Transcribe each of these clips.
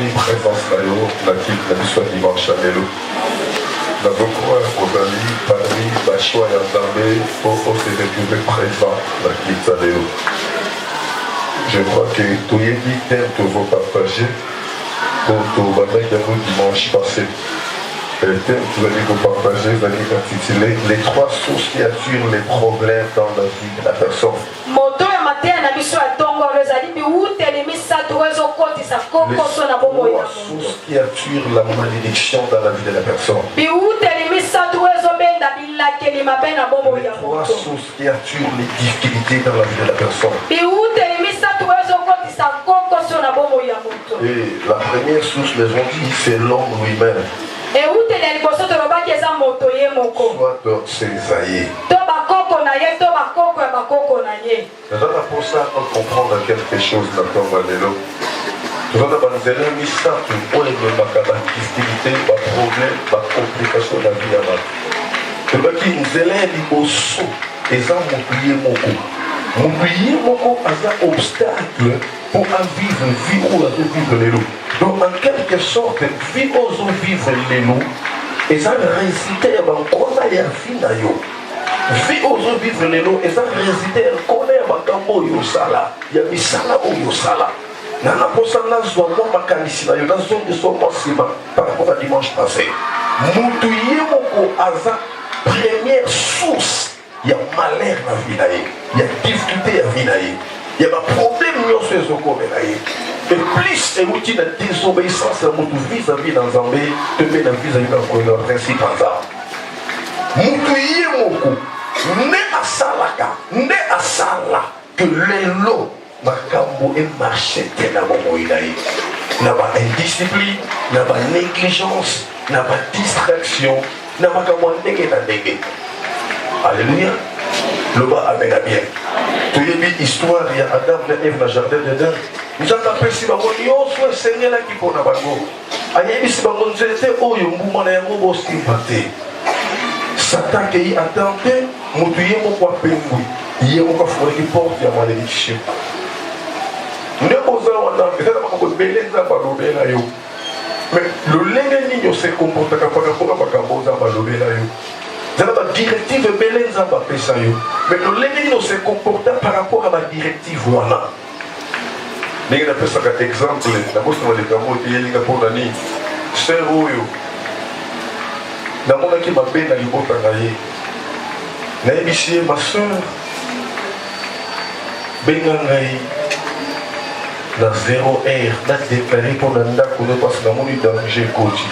tomoni présence na yo na kiti na biso ya dimanche ya lelo nazokoa ozali parmi bashwa ya nzambe po ose retrouve présent na kiti ya lelo. Je crois que toyebi thème tozopartage po tobandaki yango dimanche passé. Le thème que vous allez vous partager, vous allez intituler les trois sources qui attirent les problèmes dans la vie de la personne. Les trois sources qui attirent la malédiction dans la vie de la personne. Les trois sources qui attirent les difficultés dans la vie de la personne. Et la première source, les gens disent, c'est l'homme lui-même. Soit c'est Isaïe. Nous allons pour ça comprendre quelque chose maintenant, Malélo. Nous allons banzela misatu pour les difficultés, les problèmes, les complications de la vie à la vie. Nous allons nzela liboso eza mokuye moko. Mokuye moko aza obstacle pour vivre vie ou la vivre les loups. Donc en quelque sorte, vie ozo vivre les loups, eza résister à bankona ya vie na yo. Vie ozo vivre les loups, eza résister à connaître makambo yo sala, ya misala oyo sala. Nana posa nazwa mo makanisi na yo nazo ndeso mosima par rapport à dimanche passé. Mutuye moko aza première source ya malheur na vie na ye, ya difficulté ya vie na ye. Il y a un problème sur ce qu'on a. Et plus c'est outil de désobéissance vis-à-vis d'un Zambé, te met dans vis-à-vis d'un principe en ça. Moutouye moko, ne asalaka, ne asala, que l'élo, makambo et marché, n'a pas moïdaï. N'a pas indiscipline, n'a pas négligence, n'a pas distraction, n'a pas comme un dégué. Alléluia. Le bas avec la bien. Tu as vu l'histoire, il y a Adam et Ève dans le jardin d'Éden. Nous avons appelé si nous avons Seigneur là qui pour nous. Aïe, si nous avons dit, oh, il y a un mouvement de sympathie. Satan qui a tenté, nous avons dit, il y a un fois qui porte la malédiction. Nous avons dit, mais le lingue se comporte comme un c'est la directive Belenza Bapesayo. Mais le Lénine se comporte par rapport à la directive Wana. Nous avons fait un exemple. Nous avons fait un exemple. C'est Royo. Nous avons fait un exemple. Nous avons fait ma soeur. Bengangaï. Dans 0 heure. Nous avons déclaré pour nous parce que nous avons eu danger côté.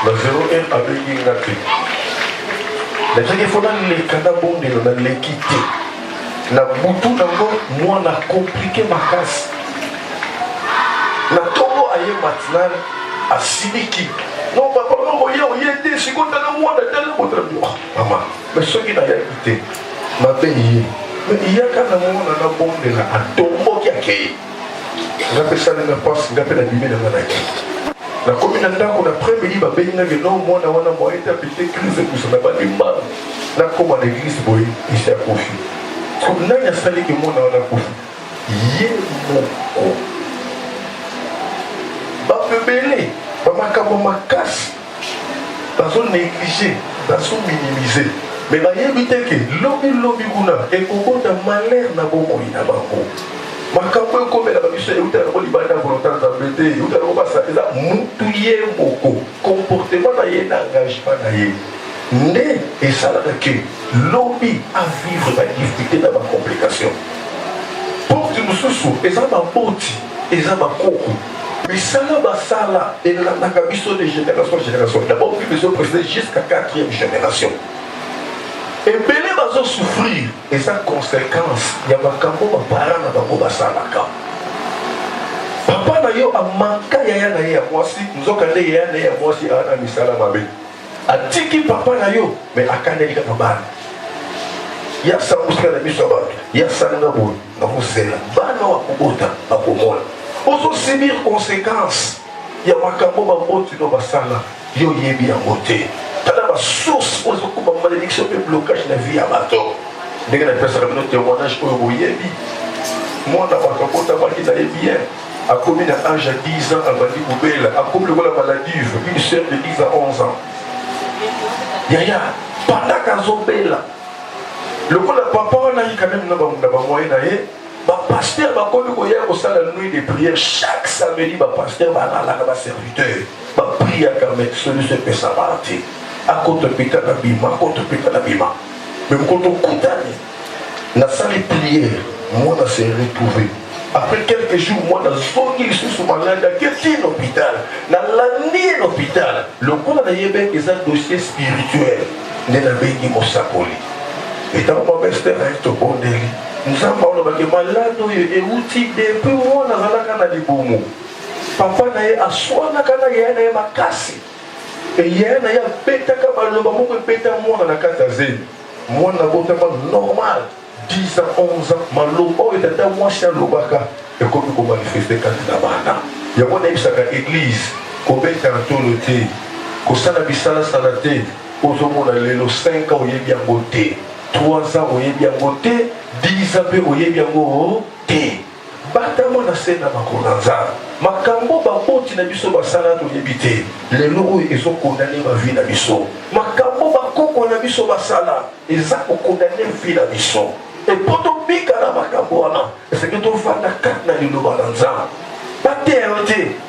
Dans 0 heure avec Ingati. Les gens qui font les canabons de l'équité. La boutou d'abord, moi, on a compliqué ma casse. La tombe aïe matinale à Sidiki. Non, papa, non, il y a des secondes dans le mois de tel autre. Maman, mais ceux qui n'ont pas écouté, ma pays. Mais il y a quand même un bon de la tombe qui a créé. J'appelle ça le passe, j'appelle la Bible de Manaki. La commune d'Andako, l'après-midi, va bénir que non, moi, on a été appelé crise pour ça, n'a pas de mal. Là, comme à l'église, il s'est accroché. Comme là, il y a ça que moi, on a accroché. Yé, mon con. Bah, bébé, bah, ma casse. Bah, on négligé, bah, on minimisé. Mais bah, il y a évité que lobby, et qu'on voit un malheur, n'a pas moyen à banco. Makambo comme la mission et uta ko libanda volontaire d'embêter uta ko basa eza mutuye moko comportement na ye engagement na ye né et ça là que lobby à vivre la difficulté dans la complication pour que nous soyons et ça va poti et ça va coco mais ça là ba sala et la nakabiso de génération en génération d'abord puis besoin précéder jusqu'à 4e génération. Et belé bazo souffrir et sa conséquence il y a makambo ba parents na bango basalaka papa na yo amanka ya na ya mwasi nzokande ya na ya mwasi ana misala mabe atiki papa na yo mais akandeli ka bana ya sa musika na biso ba ya sa na bo na musela bana wa kubota akomola ozo subir conséquence ya makambo ba boti no basala yo yebi ya moté. La source aux malédiction et blocage de la vie à bateau. Dès que la personne a un témoignage pour vous, moi, on a pas qui d'aller bien. A commis à âge à 10 ans, à Bandi Boubela, a commis la maladie, une sœur de 10 à 11 ans. Yaya, pendant qu'à Zobela, le coup de papa, on a eu quand même un moyen d'aller. Le pasteur va commis la nuit de prière. Chaque samedi, le pasteur va aller à la serviteur. Va prier à mettre celui qui peut s'arrêter. À côté de Péta Nabima, à côté de Péta Nabima. Mais quand on compte, dans la salle de prière, moi, on s'est retrouvé. Après quelques jours, moi, dans le sous malade, qui est l'hôpital, dans l'année l'hôpital, le coup de un dossier spirituel, nous avons mon sapoli. Et dans mon pasteur, il est au bon délit. Nous avons parlé de malade, et outil depuis moi, dans la canne de Boumou. Papa n'a assoit la canne, il y a ma casse. Et il y a un péta comme le bambou que péta moi dans la catazine. Moi, on a voté normal. 10 ans, 11 ans, Malobo est à moi chez Lobaka. Et comme on manifeste quand il y a bana. Il y a une église, qu'on met en tout le thé, qu'on s'en a mis ça la tête, qu'on a les 5 ans où il y a bien voté, 3 ans où il y a bien voté, 10 ans où il y a bien voté. Batamo na sena makonanza. Makambo bakoti na biso basala to yebite. Les lois ils ont condamné ma vie na biso. Makambo bakoko na biso basala, ils ont condamné vie na biso. Et pour ton pic à la macambouana, c'est que tu vas dans 4 nanis de balanza.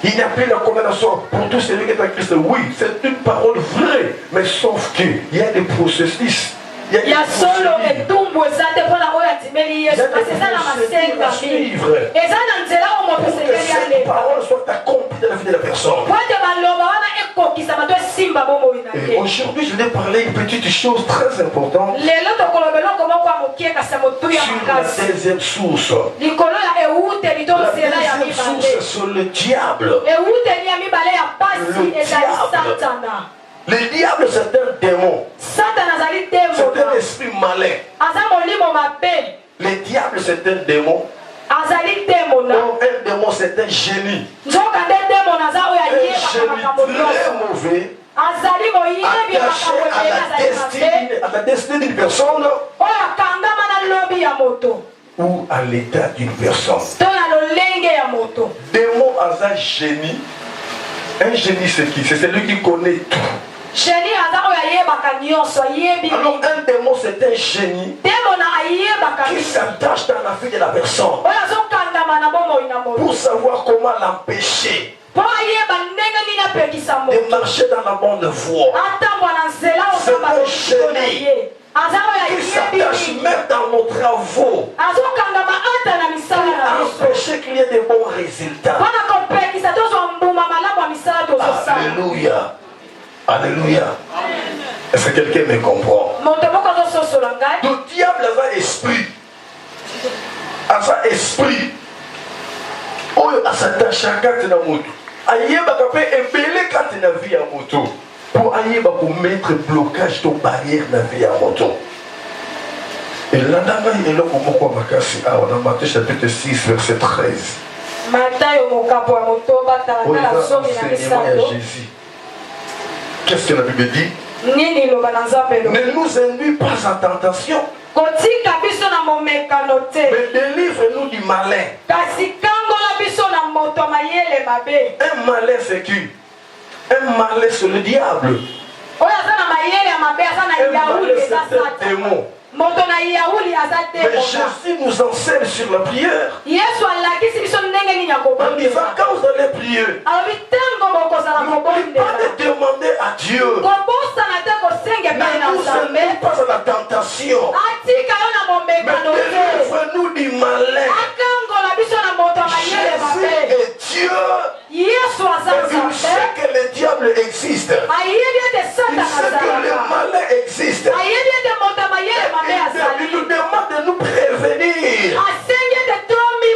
Il n'y a plus la condamnation pour tous ceux qui sont en Christ. Oui, c'est une parole vraie, mais sauf qu'il y a des processus. Il y a solo et tout, c'est pour la royauté. C'est ça la masse. Et ça, dans cela, on peut se faire les paroles soit accomplies dans la vie de la personne. Et aujourd'hui, je vais parler une petite chose très importante sur la deuxième source. La deuxième source, c'est le diable. Le diable, c'est un démon. C'est un esprit malin. Le diable, c'est un démon. Donc, un démon, c'est un génie. Un génie très mauvais. Attaché à la destinée d'une personne ou à l'état d'une personne. Démon, c'est un génie. Un génie, c'est qui? C'est celui qui connaît tout. Alors un démon c'est un génie qui s'attache dans la vie de la personne pour savoir comment l'empêcher de marcher dans la bonne voie. C'est un génie qui s'attache même dans nos travaux pour empêcher qu'il y ait de bons résultats. Alléluia. Alléluia. Est-ce que quelqu'un me comprend? Le diable a un esprit. A un esprit. Oh, a s'attache à quatre na moto. Aïe, bah, capé ébélé quatre na vie à moto. Pour aïe, bah, pour mettre blocage de barrière na vie à moto. Et là, il est là pour moi, Makassi. Ah, on a Matthieu chapitre 6, verset 13. Jésus. Qu'est-ce que la Bible dit? Ne nous induis pas en tentation, mais délivre-nous du malin. Un malin c'est qui? Un malin c'est le diable. Un malin c'est un démon. Mais Jésus nous enseigne sur la prière. En disant quand vous allez prier, n'oubliez pas de demander à Dieu. Ne nous induis pas à la tentation, mais délivre-nous du malin. Jésus est Dieu. Et il sait que le diable existe. Il sait que le malin existe. Il nous demande de nous prévenir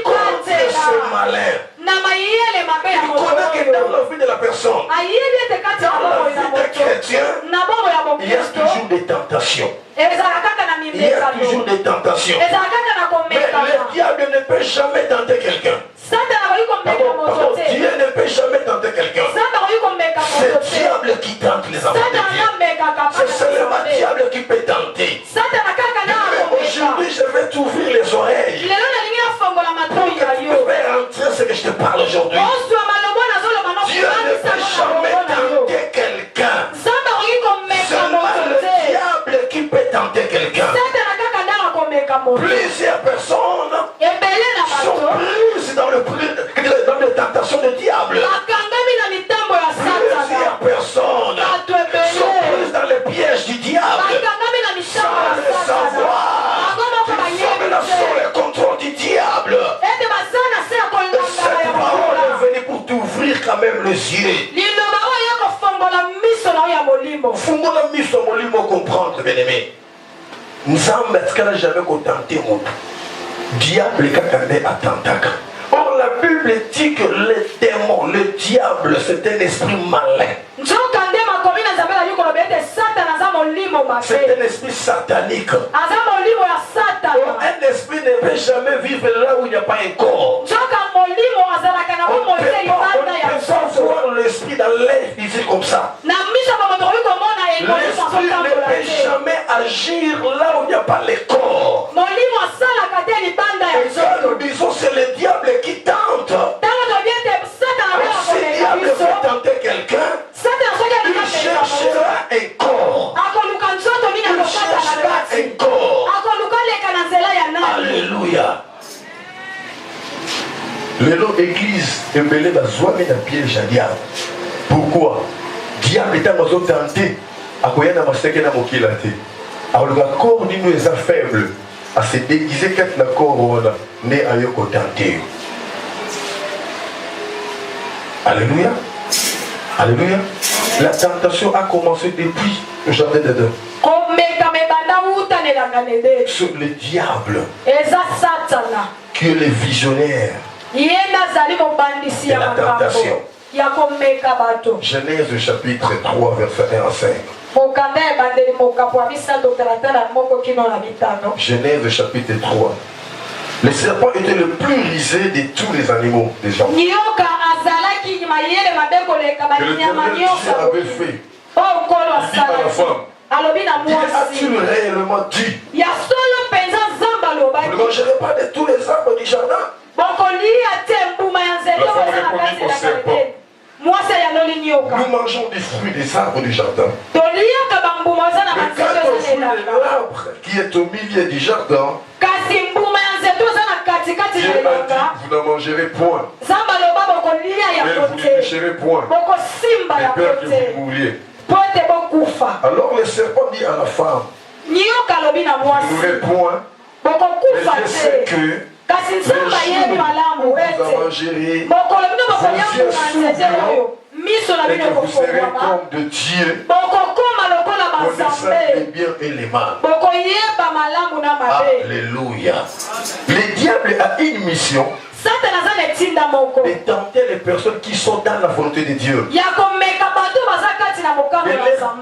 contre ce malin. Il connaît que dans la vie de la personne, dans la vie d'un chrétien, il y a toujours des tentations. Il y a toujours des tentations. Mais le diable ne peut jamais tenter quelqu'un. Dieu ne peut jamais tenter quelqu'un. C'est le diable qui tente les enfants de Dieu. C'est seulement le diable qui peut tenter. Aujourd'hui, je vais t'ouvrir les oreilles pour que tu peux entrer ce que je te parle aujourd'hui. Plusieurs personnes sont prises dans les tentations du diable. Plusieurs personnes sont prises dans les pièges du diable. Sans le savoir, ils sont maintenant sous le contrôle du diable. Cette parole est venue pour t'ouvrir quand même les yeux. Fungola miso molimo comprendre, bien aimé. Nzambe atikala jamais contenté mon diable kakande atantaka. Or la Bible dit que le démon, le diable, c'est un esprit malin. C'est un esprit satanique. Un esprit ne peut jamais vivre là où il n'y a pas un corps. On ne peut pas voir l'esprit dans l'air physique comme ça. L'esprit ne peut jamais agir là où il n'y a pas le corps. Et ça, nous disons, c'est le diable qui tente. Alors, si le diable veut tenter quelqu'un, il cherchera un corps. Il cherchera un corps. Alléluia. Le nom église est mêlé dans un piège à diable. Pourquoi? Diable est tenté à quoi il y a alors le corps d'une nous est faible à se déguiser quand le corps n'est à yoko tenté. Alléluia. Alléluia. La tentation a commencé depuis le jardin d'Éden. Sur le diable qui est le visionnaire de la tentation. Genèse chapitre 3 verset 1 à 5. Genèse chapitre 3. Le serpent était le plus rusé de tous les animaux des gens. Que le dernier Dieu avait fait. Il dit à la femme, as-tu réellement dit? Vous ne mangerez pas de tous les arbres du jardin? La femme répondit au serpent, nous mangeons des fruits des arbres du jardin. Mais quand au fruit de l'arbre qui est au milieu du jardin, Dieu a dit, vous ne mangerez point, mais vous ne toucherez point, de peur que vous mouriez. Alors le serpent dit à la femme, vous ne mourrez point, mais je sais que les jours où vous en mangerez, vos yeux s'ouvriront et que vous serez comme de Dieu, connaissant les biens et les mal. Alléluia. Le diable a une mission de tenter les personnes qui sont dans la volonté de Dieu, de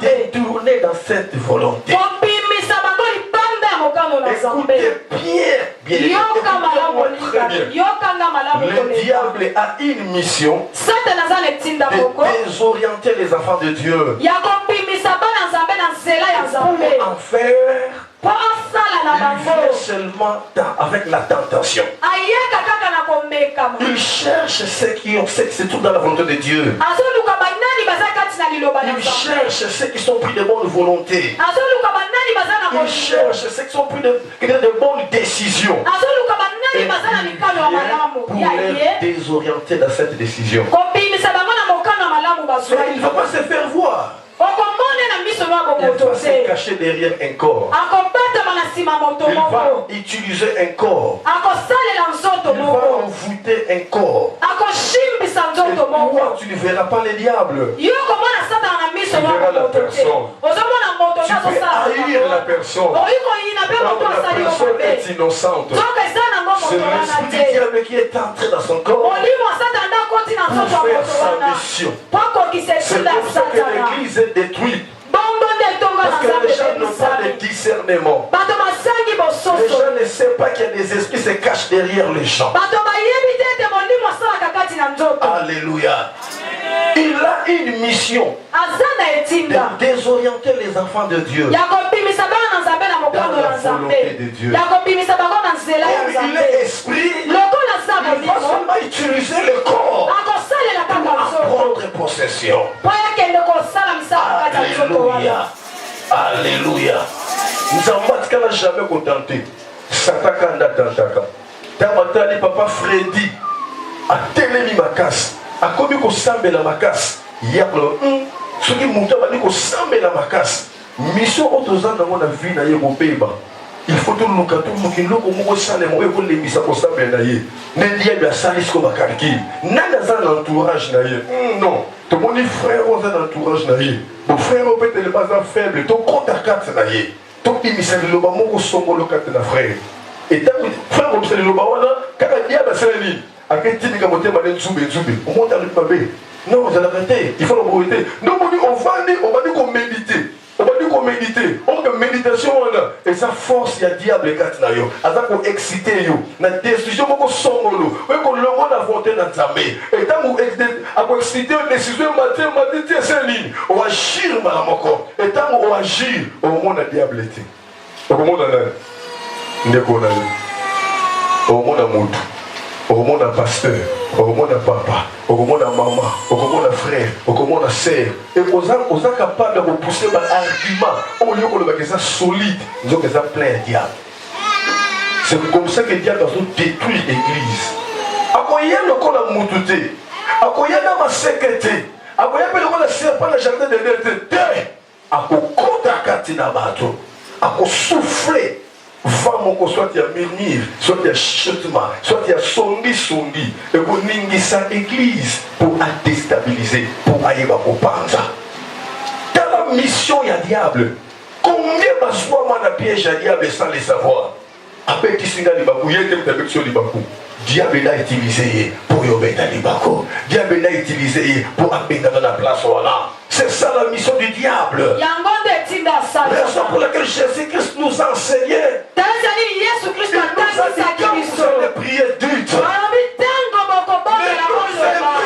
les détourner dans cette volonté. Écoutez bien, écoutez-moi très bien. Le diable a une mission de désorienter les enfants de Dieu pour en faire. Il vient seulement avec la tentation. Il cherche ceux qui se trouvent dans la volonté de Dieu. Il cherche ceux qui sont pris de bonne volonté. Il cherche ceux qui sont pris de bonnes décisions. Et il vient pour les désorienter dans cette décision. Mais il ne va pas se faire voir. Il va se cacher derrière un corps. Il va utiliser un corps. Il va envoûter un corps. Et toi, tu ne verras pas le diable. Tu verras la personne. Tu peux haïr la personne. Quand la personne est innocente, c'est l'esprit du diable qui est entré dans son corps pour faire sa mission. C'est pour ça que l'église est détruite. Parce que les gens n'ont pas de discernement. Les gens ne savent pas qu'il y a des esprits qui se cachent derrière les gens. Alléluia. Il a une mission de désorienter les enfants de Dieu dans la volonté de Dieu. Il est esprit, il va seulement utiliser le corps pour prendre possession. Alléluia. Alléluia. Nous n'avons jamais contenté. Sataka ndatantaka. Tamatali papa Freddy. A telemi makasi. A komi ko sambe la makasi. Yablo. Soki muta bani ko sambe la makasi. Mission otozana na vie na ye bobeba. Il faut tout le cas, tout le monde qui nous sale, moi, il faut les mises à constat, mais naïe. N'est-ce pas ça, risque comme un calcul. N'a pas l'entourage naïe. Non. Ton mon frère, on a l'entourage naïe. Mon frère, on peut être pas faible. Ton compte à 4 naïe. Ton émissaire de l'Obama, on sombre le 4 de la frère. Et tant que frère, on observe l'Obama, quand il y a la cérémonie, à quel type de camoté, madame Zoubé, on monte à l'Obama. Non, vous allez arrêter. Il faut la priorité. Non, on va dire qu'on médite. On va dire qu'on médite. On peut méditation et ça force il y a diable quand na yo. Aza ko exciter yo. Na décision ko songolo. Oui ko le monde a voté dans Zambé. Et tant ko exciter décision matin c'est ligne. On agir malamoko. Et tant on agir au monde a diable été. Au monde a ndeko na yo. Au monde a mutu. Au monde a pasteur, au monde a papa, au monde a maman, au monde a frère, au monde a sœur. Et on est capable de repousser un argument. Au lieu que ça solide, nous avons ça plein de diable. C'est comme ça que le diable a détruit l'église. Akoya le qu'on a moututé, akoya dans ma sécurité, akoya le qu'on a serpent le jardin de l'été, akokota katina bato, akosouffler. Vamos soit il y a menir, soit il y a chutement, soit il y a songi, et pour ningi sa église, pour la déstabiliser, pour aller à Kopanza. Dans la mission, il y a diable. Combien de fois on a piège à diable sans le savoir? Après qui s'y a libakou, il y a des personnes libakou. Diable l'a utilisé pour y obéir à libakou. Diable l'a utilisé pour abéter dans la place voilà. C'est ça la mission du diable. Raison pour laquelle Jésus-Christ nous enseignait. Il nous a dit quand vous allez prier dites. Ne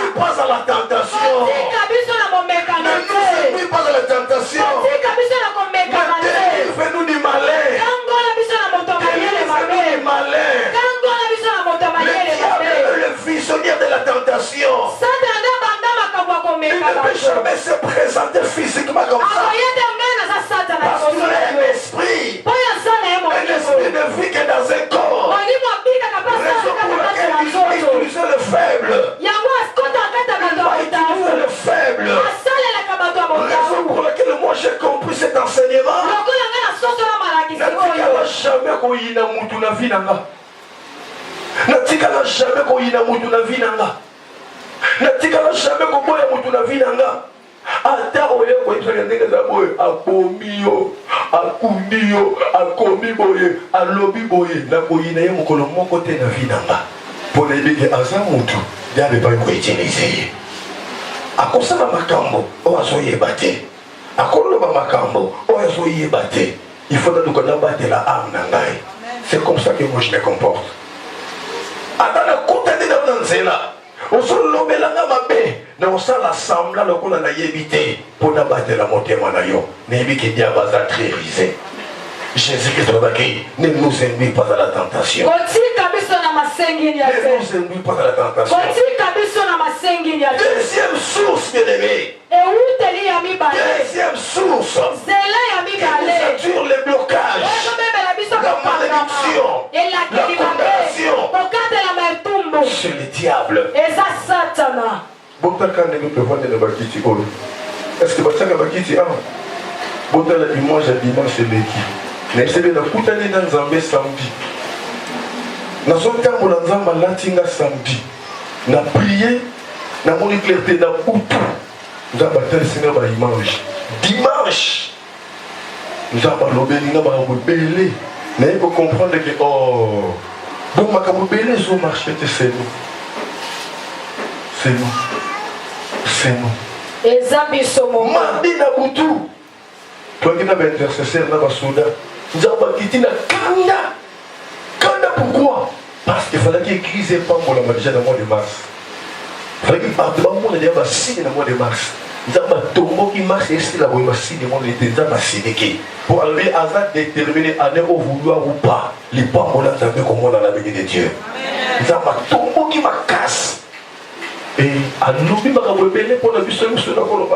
nous pas à la tentation. Ne nous pas à la tentation. Délivre-nous du malin. Délivre-nous du malin. Le diable est le visionnaire de la tentation. Il ne peut jamais se présenter physiquement comme ça. Parce qu'il a un esprit. Un esprit ne vit que dans un corps. Raison pour laquelle il va utiliser le faible. Il va utiliser le faible. Raison pour laquelle moi j'ai compris cet enseignement. Natikala jamais qu'on y na mutu na vie nanga. Natikala jamais qu'on y na mutu na vie nanga. Natikala jamais qu'on boya mutu na vie nanga. Ata oye ko ifanya ndenge za boye akomiyo akundiyo akomi boye alobi boye na koyina ye mokolo moko te na vie nanga. Pona ibike aza mutu yabe pa ko utiliser. Akosala makambo o azoyeba te. Akoloba makambo o azoyeba te. Il faut que nous battre la âme nangai. C'est comme ça que moi je me comporte. Atana kutende na nzela. On se lobelanga mabe na osala assembla lokola na yebite pour nabattre la motema na yo. Nebi ke dia baza très risé. Jésus-Christ ne nous induit pas à la tentation. Ne nous induit pas à la tentation. Deuxième source, bien-aimé. Deuxième source. Qui nous attire les blocages. La malédiction. La condamnation. C'est le diable. Est-ce que Bachaka Bakiti a Botala image à dimanche c'est l'équipe. Mais c'est bien kutani na Nzambe samedi. Na sotambo na Nzamba latinga samedi. Na prier na moni clarté na utu. Nzamba tensina ba image. Dimanche. Nzamba lobeli na ba belé. Mais il faut comprendre que oh bon makambo belé zo marché c'est nous. C'est nous. C'est nous. Mardi na butu. Toi qui n'as pas intercesseur na basoda. Nzamba kitina kanda. Kanda pourquoi? Parce qu'il fallait qu'il église pas pour la déjà dans le mois de mars. Il fallait qu'il parte de monde déjà signe dans le mois de mars. Nzamba tombo qui marche et c'est la voie signe dans le mois de Nzamba signe pour aller à ça déterminer année au vouloir ou pas. Les pas pour la Nzamba comme on a la bénédiction de Dieu. Nzamba tombo qui m'a casse. Et à nous, il m'a révélé pour la vie sur la colombe.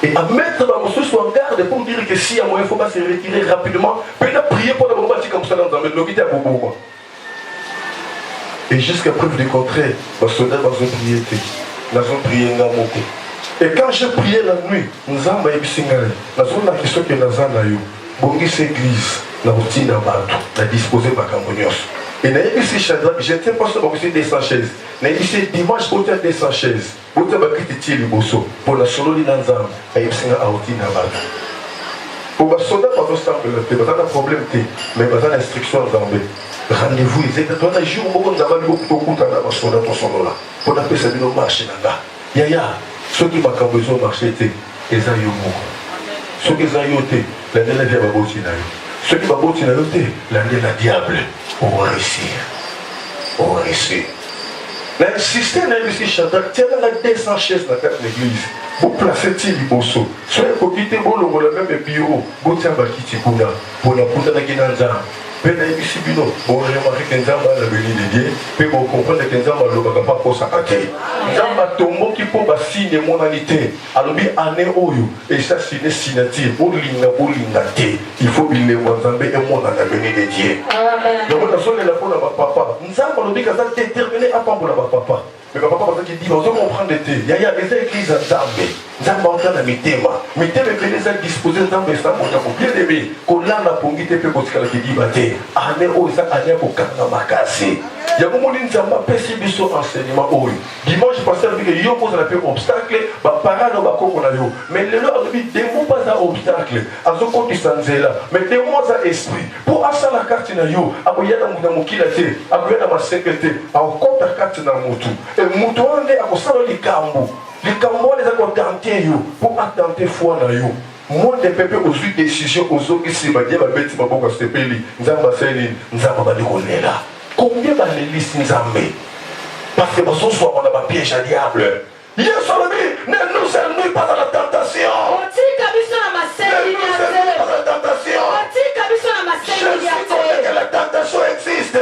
Et à mettre dans mon sous en garde pour me dire que si à moi il faut pas se retirer rapidement, peut-être prier pour le moment comme ça dans le lobby à Bobo. Et jusqu'à preuve du contraire, ma soldat dans une prière, dans une prière dans mon côté. Et quand je priais la nuit, nous avons eu la zone qui sont que nous avons bongis église, la routine à bateau, la disposer par Cambonios. Et nous avons ici Shadrach, j'étais pas sur bongis 200 chaises. Nous avons ici dimanche pour 200 chaises. Pour te critiquer les bossos, pour la solo de l'anzam, nous avons ici la routine à bateau. Pour les soldats, pas de problème, mais pas d'instruction dans le rendez-vous, ils étaient dans un jour où nous avons beaucoup de soldats pour son nom là. Pour appeler ça de marché là. Yaya. Ceux qui m'ont besoin de marcher, ils ont eu ceux qui ont eu, l'année la vie va bâtir. Ceux qui vont bâtir, l'année la diable. On va réussir. On va réussir. L'insister dans l'église Shadrach, tiens dans la 200 chaises dans l'église. Vous placez les bossos. Soyez pour quitter le même bureau. Vous tiens à quitter pour la poudre de Guinanza. Mais dans l'église Bino, vous remarquez que nous avons la béni de Dieu. Puis vous comprenez que nous avons le pas pour s'attaquer. Nous avons tombeau qui peut signer mon anité. Alors, année oyo. Et ça, c'est une signature. Il faut qu'il les voit et mon la béni de Dieu. Donc, nous avons la pour papa. Nous avons le dit que ça déterminé à pas pour papa. Mais papa qui dit, on doit comprendre des thés. Il y a des églises à Zambé. Zambé en train de mitema. Mitema est les a disposé Zambé, ça pour bien aimer. Qu'on l'a la pongité peut qu'on qui dit baté. Année où ça année pour quand ma casse. Il y a beaucoup de gens qui pèsent biso enseignement au dimanche passé avec les yo pose la paix obstacle ba parade ba ko na yo mais le leur dit des mots pas à obstacle azoko qui sanzela mais des mots à esprit pour asa la carte na yo aboya na mukila te aboya na masekete encore ta carte na mutu et mutu ande akosala likambo les akotanter yo pour attenter foi na yo. Moi, des peuples aux huit décisions, aux autres qui s'y battent, ma bête, ma boca, c'est peli, Nzamba Seli, Nzamba Balikonela. Combien va les listes Nzambé? Parce que mon soit on a pas piège à diable. Hier, Solomé, ne nous ennuie pas dans la tentation. Ne nous ennuie pas dans la tentation. Je suis content que la tentation existe. La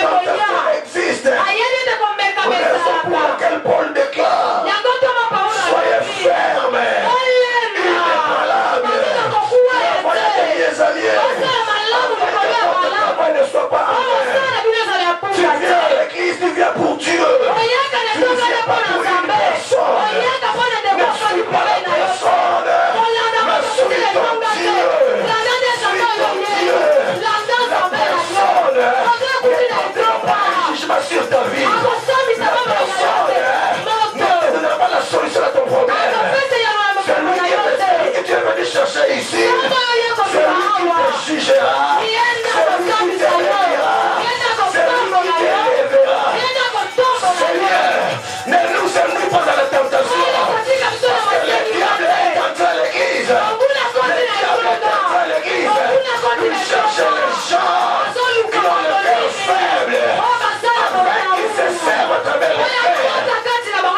tentation existe. Raison pour laquelle Paul déclare. Soyez fermes. Tu viens à l'église, tu viens pour Dieu. Tu ne viens pas pour une personne. Ne suis pas la personne. Mais suis ton Dieu. Suis ton Dieu. La personne. Je m'assure ta vie. La personne ne te donnera pas la solution à ton problème. Celui que tu es venu chercher ici, celui qui te jugera, celui qui te bénira, celui qui te élèvera. Seigneur, ne nous ennuie pas dans la tentation, parce que le diable est entré à l'église. Le diable est entré à l'église. Il cherche les gens qui ont le cœur faible, afin qu'ils se servent à travers le cœur. On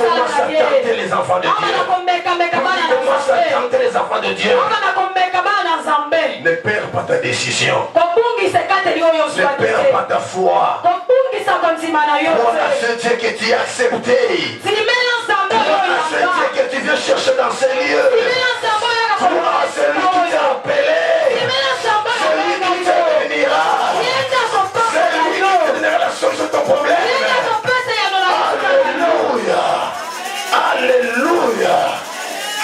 commence à tenter les enfants de Dieu. On commence à tenter les enfants de Dieu. Ne perds pas ta décision. Ne perds pas ta foi. Voilà ce Dieu que tu as accepté. Voilà ce Dieu que tu viens chercher dans ces lieux. Voilà celui qui t'a appelé. Celui qui te bénira. Celui qui te donnera la solution de ton problème. Alléluia. Alléluia.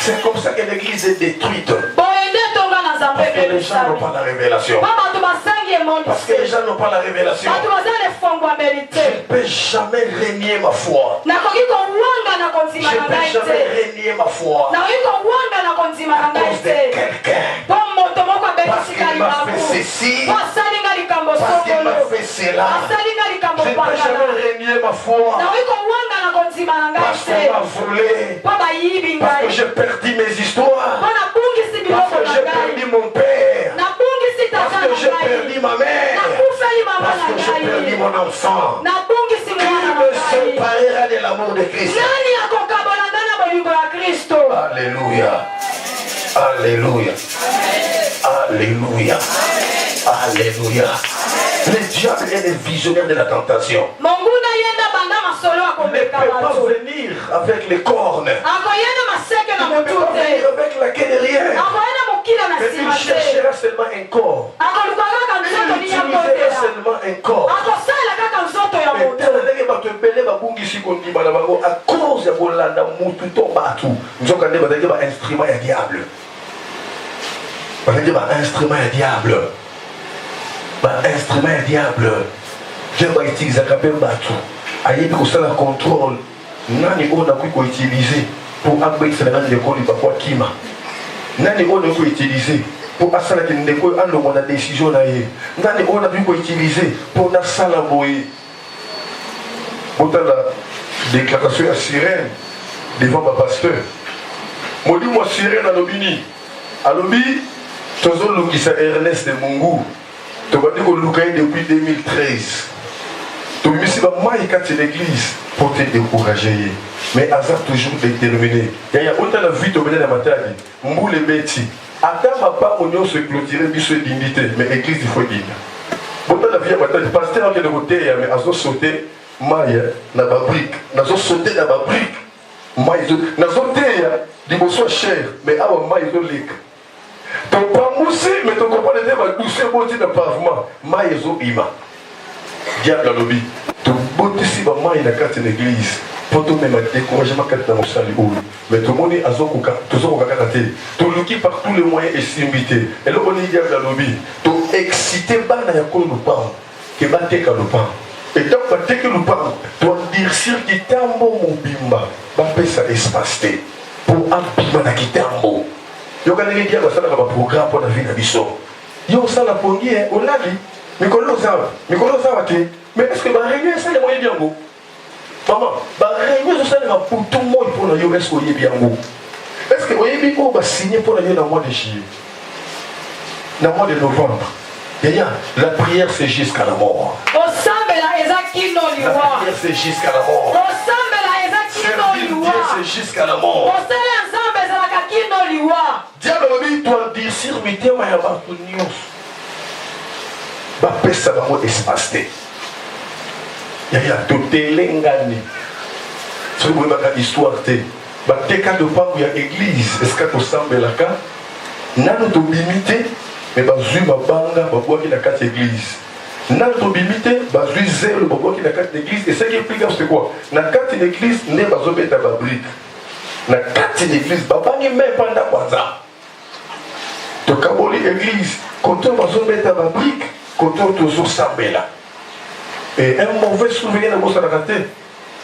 C'est comme ça que l'église est détruite. Parce que les gens n'ont pas la révélation. Parce que les gens n'ont pas la révélation. Je ne peux jamais régner ma foi. Je ne peux jamais régner ma foi à cause de quelqu'un. Parce qu'il m'a fait ceci. Parce qu'il m'a fait cela. Je ne peux jamais régner ma foi. Parce qu'on m'a volé. Parce que j'ai perdu mes histoires. Parce que j'ai perdu mon père. Parce que j'ai perdu ma mère. Parce que j'ai perdu mon enfant. Qui me séparera de l'amour de Christ? Alléluia. Alléluia. Alléluia. Alléluia. Le diable est le visionnaire de la tentation. ne peut pas venir avec les cornes. Il ne peut pas venir avec la queue derrière. Mais il cherchera seulement un corps. Il utilisera seulement un corps. À cause de un instrument à diable. Un instrument à diable. Un instrument à diable. Je vais utiliser un contrôle. Nani on a utilisé pour abaisser la grande école de Kima. Nani on a utilisé pour assaler l'école à la décision. Nani on a utilisé pour la salle. Pour la déclaration à sirène devant ma pasteur. Je dis moi sirène à l'obini. À l'obi, tu as Ernest de Mungu. Tu as dit que depuis 2013. Tu as mis l'église pour te décourager. Mais hasard toujours déterminé. Il y a autant de vie de la maternité. Mbou les bêtis. Attends ma part, on se clôturer, bis dignité. Mais l'église, il faut dire. Autant de vie à maternité. Pasteur qui est de côté, mais à sauter. Maïa, na babrique, nazo sauté na babrique, maïzo, nazo teya, diboso cher, mais awa maïzo lik. Ton pas moussé, mais ton comprend les débats doucés, beauté de pavement, maïzo bima. Diable à lobby, ton beauté si va maï na carte l'église, pour tout même décourager ma carte dans mon salut, mais tout le monde est à Zokuka, tout ça au Kakate, tout le qui par tous les moyens est simité, et là on est diable à lobby, tout excité, bana ya kolo lupin, qui batte ka lupin. Et donc, dès que nous parlons, tu dois dire si tu tambo mon bimba, tu peux ça espace pour abîmer la kitambo. Tu vas aller dire que ça va programme pour la vie de l'histoire. Yo ça la pongi, on l'a dit. Mais est-ce que la réunion ça les moyens bien beau? Maman, la réunion ça les pour tout le monde pour la yo est-ce qu'on y est bien beau? Est-ce que vous avez bien va signer pour la yo dans le mois de juillet? Dans le mois de novembre. La prière c'est jusqu'à la mort. La prière c'est jusqu'à la mort. Servir Dieu c'est jusqu'à la mort. Diable doit dire serviteur ma ya ba nyos. Ba pesa ba mo espace. Ya to telengani. So vous ba histoire te. Ba teka de pa ya église est-ce que to sambelaka? Nano to limiter. Mais bazui mabanga babwaki na carte église. Na to bimité bazui zéro babwaki na carte église et ce qui est plus grave c'est quoi? Na carte église ne bazobeta ba brique. Na carte église babangi même pendant kwanza. To kaboli église quand on bazobeta ba brique, quand on toujours sambela. Et un mauvais souvenir na bossa na carte.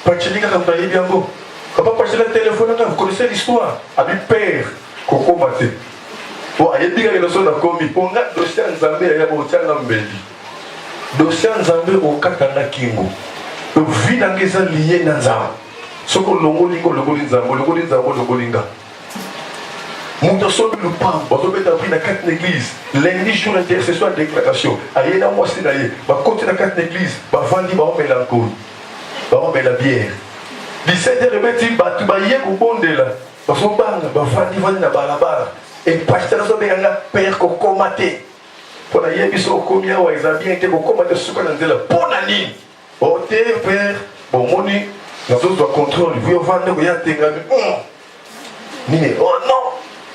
Pachilika comme taïe bien go. Quand pas passer le téléphone vous connaissez l'histoire. Abi père Koko Maté. Bon, il y a des gens qui ont commis. Pour un dossier en Zambie, il y a un Mbeli. Dossier en Zambie, au Katana Kingo. Le vie dans les gens liés dans Zambie. Ce que l'on dit, l'Ongolinga. Nous sommes le pain. Nous sommes dans la carte d'église. Lundi, jour d'intercession et déclaration. Il y a un mois, c'est d'ailleurs. Je vais continuer la carte d'église. Je vais vendre, je vais mettre l'alcool. Je vais mettre la bière. 17h, je vais mettre la bière. Je vais vendre la balabala. Et pasteur Zobéanga, père Kokomate. Pour la yébiso komia ou examiner que Kokomate se connaît dans la bonne année. Bon, père, bon, moni, nous autres contrôle, vous vendez, vous avez oh non,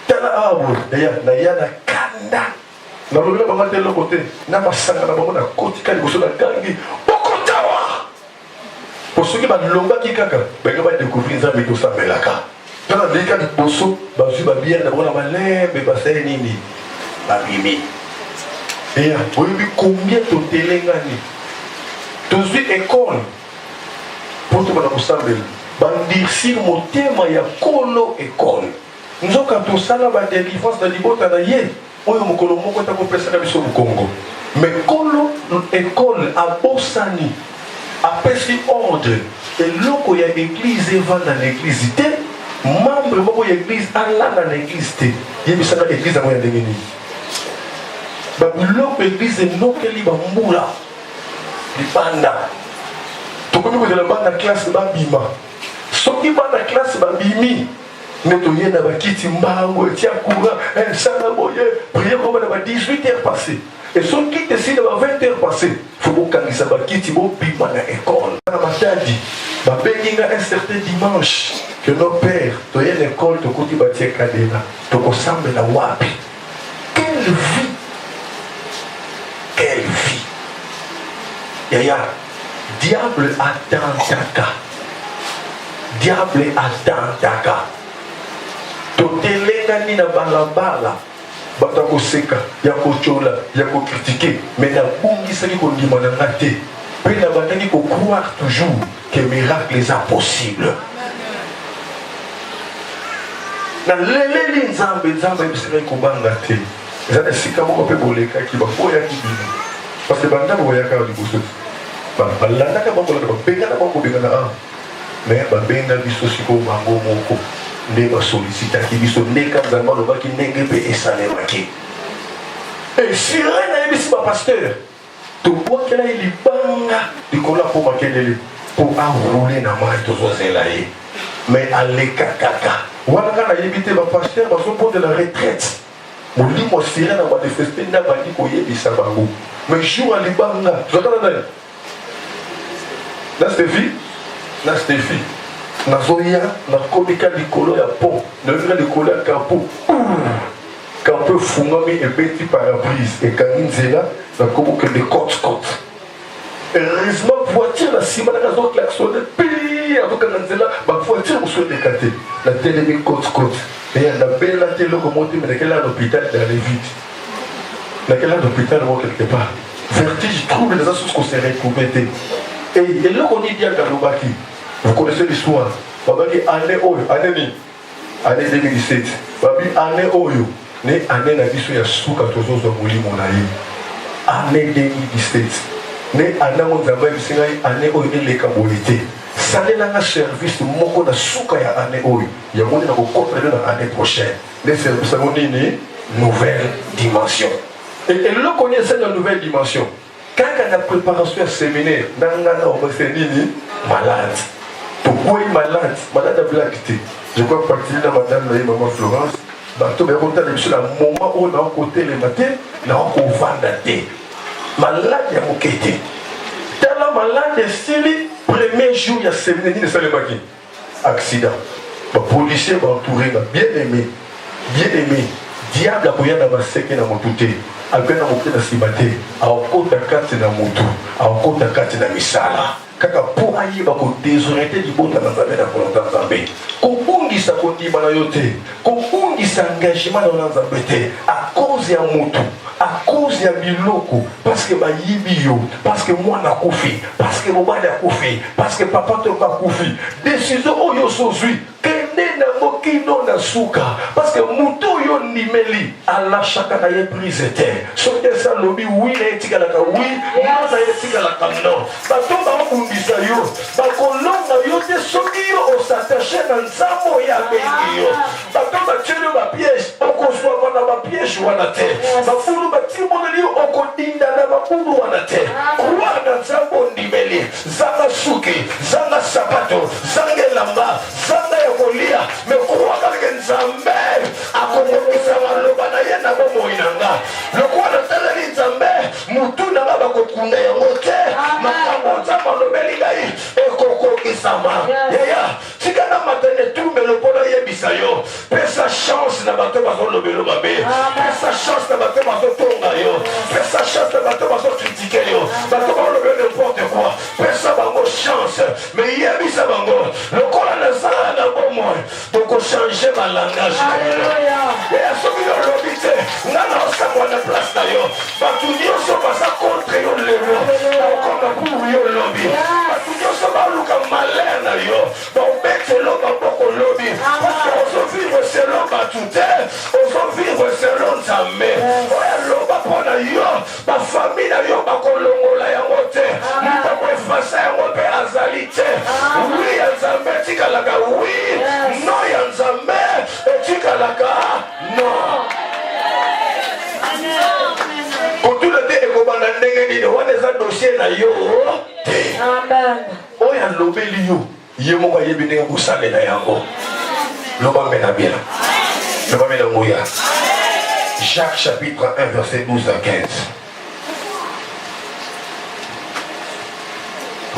tala abu, d'ailleurs, na kanda. Na lobela ba maté le côté, na basanga na ba na kotika liboso na gangi. Bokotawa. Pour ceux qui ba longa ki kaka, ba nga ba découvrir ça mais tout ça belaka. Dans le cas de Bosso, je vais bien d'abord la malève et passer nini. Babimi. Et vous avez combien de télégani? Tous les écoles. Pour tout le monde, vous bandir si mon thème il y a colo école. Nous avons quand on s'en va des défenses de l'ibota d'ailleurs. On a mon colombo quand on peut s'en sur le Congo. Mais colo école à Bossani a pris ordre. Et là où il y a l'église et va dans l'église. Membre de l'église, Allah dans l'église, il y a une église à moyen de l'église. L'église est non qu'elle est moula. Les bandas. Tu connais la bande de classe de Babima. Ce qui va dans la classe de Babimi, mais tu viens d'avoir quitté Mbango, tu as couru, un salamoye, prier comme on a 18h passé. Et ceux qui décident à 20h passées, il faut que vous quittez l'école. Un certain dimanche, que nos pères, tu es l'école, tu côté bâtir Kadena, tu ressembles la wapi. Quelle vie! Quelle vie! Yaya, diable attend Taka. Diable attend Taka. Tu te l'engagé na balabala. Batako seka, yako chola, yako critiquer, mais na bungi saki ko ndimana ngate. Puis na batani ko croire toujours que miracle est impossible. Na lele nzambe bisere ko banga te. Ezana sika moko pe boleka ki ba koya ki bino. Parce que banda boya ka di boso. Ba balanda ka bango la benga na bango benga na. Mais ba benga biso siko bango moko. Ne ba sollicita ki biso ne ka nzamba lo ba ki nenge pe esale maki. Et si rien na yebisi ba pasteur. Tu vois qu'elle a eu banga du cola pour maquiller pour enrouler na mai tous zelaye. Mais allez kaka. Voilà quand a évité ma pasteur dans son point de la retraite. Mon lit moi siré na manifester na bandi ko yebisa bango. Mais jour à libanga. Tu entends là? Là Stéphie. Na zoya na komika likolo ya pont. Na vira likolo ya campo. Campo fungami et beti parabrise et kanginzela na komo que des côtes. Heureusement voiture la ciment na zo klaxonner puis avec kanginzela ba voiture ou soit décaté. La télé mi côte. Et la belle télé locomotive mais quel hôpital d'aller vite. Quel hôpital ou quelque part. Vertige trouble les assos qu'on s'est recouverté. Et là on dit bien Galobaki. Vous connaissez l'histoire. Babaki année 2017. Babi année Oyo. Ne année na biso ya suka tozozo muli monayi. Année 2017. Ne année on zamba bisingai année Oyo eleka bolité. Salela na service moko na suka ya année Oyo. Ya moni na ko comprendre na année prochaine. Les services ont une nouvelle dimension. Et là qu'on est cette nouvelle dimension. Quand on a préparation à séminaire, on va malade. Pourquoi malade a blagué. Je crois partir de madame maman Florence. Bateau est rentré sur le moment où on a côté le matin, là on va dater. Malade il y a mon quête. Tellement malade style premier jour il y a séminaire ni de Salemaki. Accident. Le policier va entourer bien aimé. Diable a boyé dans ma sec et dans mon touté. Après na moké na sibate, a okota kati na mutu, a okota kati na misala. Kaka pour ayi ba ko désorienter di bota na nzambe na kolonta nzambe. Kokungisa kondima na yote, kokungisa engagement na nzambe te, à cause ya mutu, à cause ya biloko, parce que ba yibi yo, parce que moi na kufi, parce que boba na kufi, parce que papa te ba kufi. Décision oyo sozui, kende na mokino na suka, parce que mutu yo nimeli, ala chaka na ye prise te. Soki ça lobi oui na etika la ka oui, non na etika la ka non. Bato ba kundisa yo, ba kolonga yo te soki yo o s'attacher na nzambo ya bengi yo. Bato ba tshelo ba piège, oko swa bana ba piège wana te. Ba fulu ba timoni yo oko dinda na ba kulu wana te. Kwa na nzambo ndimeli, zanga suki, zanga sapato, zanga lamba, zanga ya kolia, me kwa ka nzambe akomokisa maloba na ye na bomo inanga. Lokwa na tala ni nzambe, mutu na ba kokunda yango te. Makambo nzambe lobeli ngai ekokokisama. Yaya, tikana matene tumbelo pona yebisa yo. Pesa chance na bato bazo lobelo babe. Pesa chance na bato bazo tonga yo. Pesa chance na bato bazo critiquer yo. Bato bazo lobelo n'importe quoi. Pesa bango chance. Mais yebisa bango. Lokola na zala na bomo. Donc changer ma langage. Et à ce que yo lobite, nana osamo na place na yo. Batu nyonso basa contre yo lelo. Okonga pour yo lobby. Batu nyonso baluka malin na yo. Donc bête loba boko lobby. Parce que on se vivre selon batute. On se vivre selon Nzambe. Oya loba pona yo. Ba famille na yo bakolongola yango te. Muta ko efasa yango pe azali te. Oui ya Nzambe tikalaka oui. Non ya Nzambe tikalaka non. Kotula te ekobanda ndenge nini wana eza dossier na yo te. Oya lobeli yo ye moko ayebi ndenge kosalela yango. Lobamena bien. Lobamena ngoya. Jacques chapitre 1 verset 12 à 15.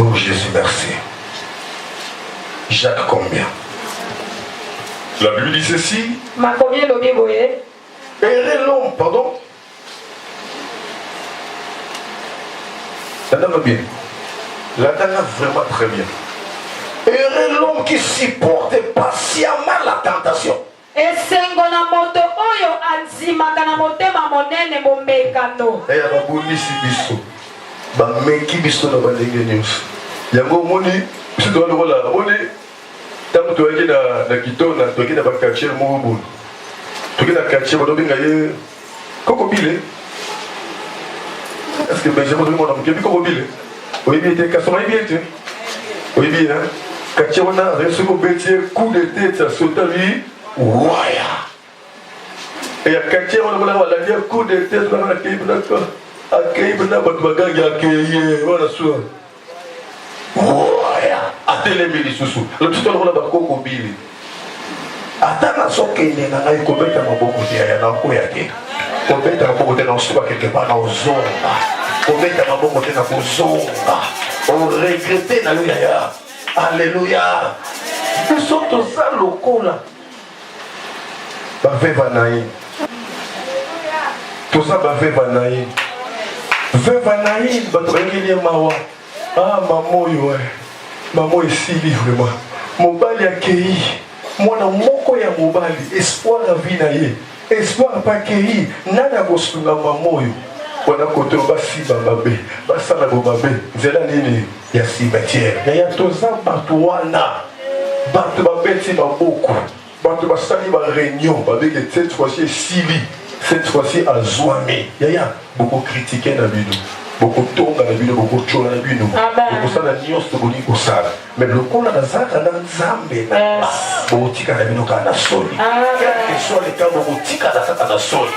Oh Jésus, merci. Jacques combien? La Bible dit ceci. Errer l'homme, pardon. La dame va bien. La dame va vraiment très bien. Errer l'homme qui supporte patiemment la tentation. Tant que tu es dans la Kitona, tu es dans le quartier de Mouroubou. Tu es dans le quartier de Mouroubou. Kokobile. Est-ce que Benjamin Mouroubou a dit Kokobile? Oui, bien, tu es cassé, bien. Oui, bien. Quartier, on a reçu un coup de tête, ça saute à lui. Ouaya. Et à quartier, on a dit un coup de tête, on a accueilli, d'accord. Accueilli, on a accueilli, on a soin. Atelemeli susu le petit on a bakoko bili atana sokende na ngai kobeta maboko ya na ko yake kobeta maboko te na usiba quelque part na ozonga kobeta maboko te na kozonga on regrette na lui ya alléluia nous sommes tous ça lokola baveva naï tout ça baveva naï veva naï batrengi mawa ah mamoyo maman ici vraiment mobali akei mwana moko ya mobali espoir la vie na ye espoir pas kei nana kosunga mamoyo wana koto basiba babe basala bobabe nzela nini ya cimetière ya toza bato wana bato babeti maboko bato basali ba réunion babeke cette fois-ci sili cette fois-ci azwami yaya beaucoup critiquer na bino beaucoup tonga na bino beaucoup chola na bino beaucoup sana nyos to boni ko sala mais le kola na zaka na nzambe na botika na bino kana soli quelque soit le temps botika na kaka na soli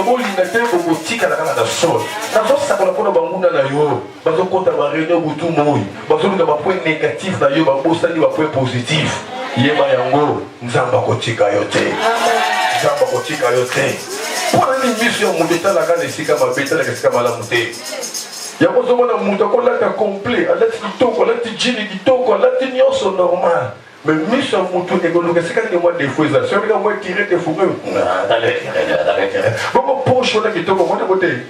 bolinga te botika na kaka na soli na so sa kola pona banguna na yo bazo kota ba réunion butu moi bazo nga ba point négatif na yo ba bosani ba point positif yeba yango nzamba kotika yo te nzamba kotika yo te pour une mission mobeta la gane sika mabeta la sika malamu te ya kozomona mutu akolata complet alati kitoko alati jini kitoko alati nyonso normal mais mission mutu ekoluka sika ni mwa défaut eza soki ka mwa tirer te fume bongo poche wana kitoko mwana kote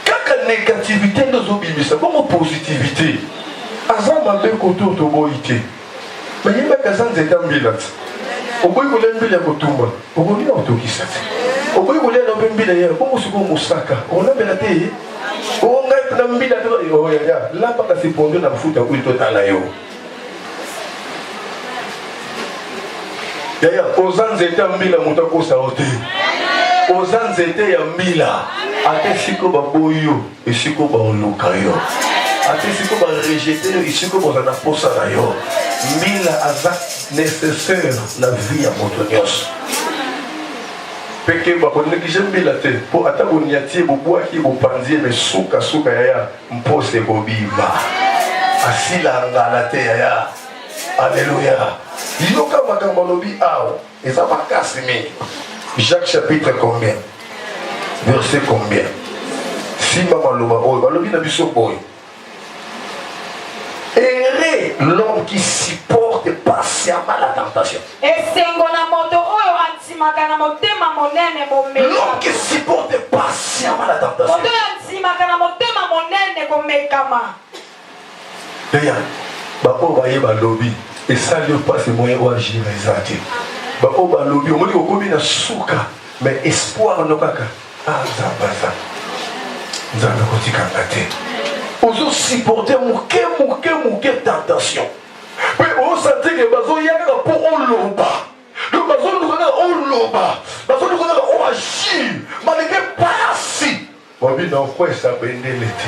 kaka négativité ndozobimisa bongo positivité azama be koto toboite mais yeba kazanze tambila oboyi kolembi ya kotumba oboni na otokisa oboyi kolembi na mbila ya bongo siko musaka ona bela te onga na mbila to yo ya la pa kasi pondo na futa ku to tala yo ya ozanze tambila mutako sa ote ozanze te ya mbila ate siko baboyo esiko ba olukayo ate siko ba rejeter isiko ba na posa na yo mila aza nécessaire la vie à montonyos peke ba konekije mbila te po ata boniatie boboa ki bopanzie me suka ya mpose bobiba asila ngala te ya alléluia yoka makambo lobi awo eza makasi mingi Jacques chapitre combien verset combien simba maloba oyo balobi na biso boy errer l'homme qui supporte patiemment la tentation. L'homme qui supporte patiemment la tentation. D'ailleurs, bako baye balobi et ça lui passe moyen ou agir exact. Bako balobi on dit ko komi na suka mais espoir no kaka ah zabaza. Nzanga kotika ngate. Ozo supporter mouke tentation. Mais on sentit que bazo yaka pour on loba. Donc bazo nous on loba. Bazo nous on agir. Malgré pas si. Bobi na quoi ça bendelete.